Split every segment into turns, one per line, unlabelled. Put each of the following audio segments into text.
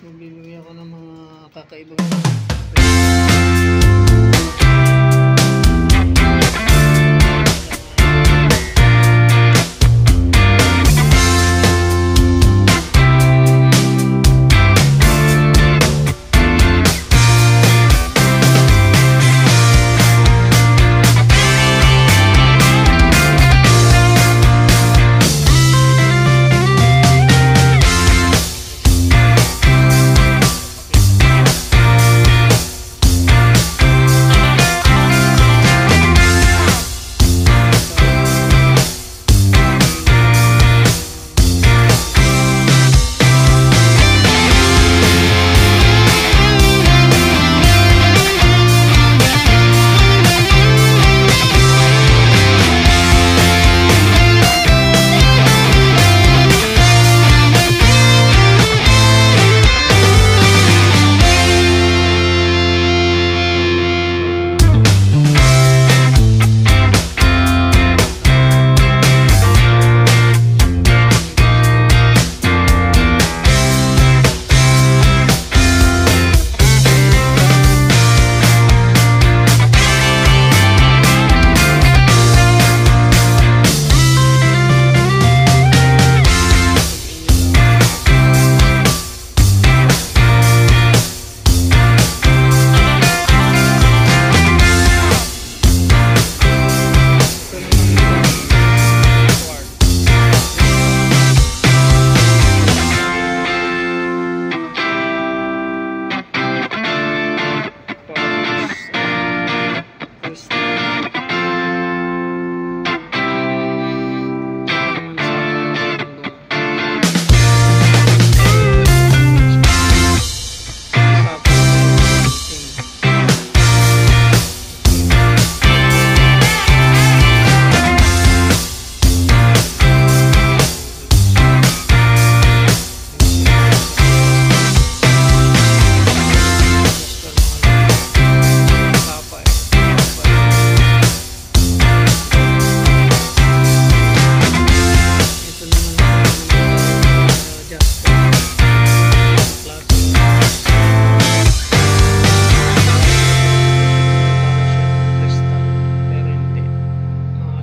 magbibigay ako ng mga kakaibang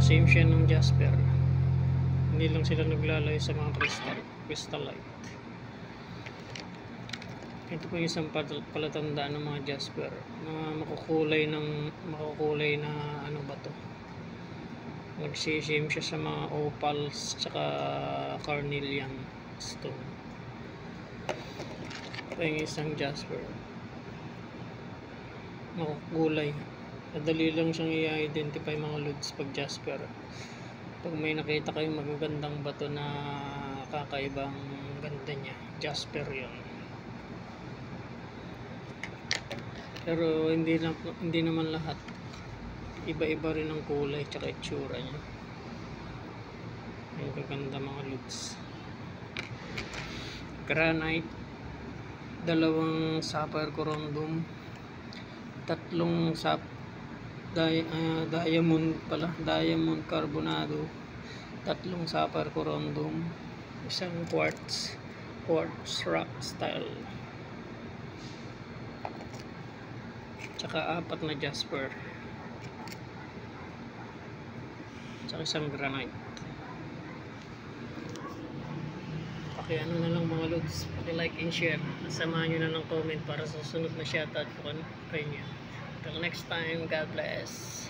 same siya ng Jasper. Hindi lang sila naglalayo sa mga crystallite. Ito po yung isang palatandaan ng mga Jasper, mga makukulay na ano ba to, nagsisame siya sa mga opals tsaka carnelian stone. Ito yung isang Jasper, makukulay. Madali lang siyang i-identify mga lods pag Jasper. Pag may nakita kayong magagandang bato na kakaibang ganda niya, Jasper yun. Pero hindi naman lahat. Iba-iba rin ang kulay tsaka itsura niya. May gaganda mga lods. Granite, 2 sapphire corundum, 3 diamond carbonado, 3 sapphire corundum, 1 quartz rock style, tsaka 4 na Jasper, tsaka 1 granite. Ano na lang mga lods, paki-like and share, samahan nyo na ng comment para sa sunod na shoutout ko kayo. Until next time, God bless.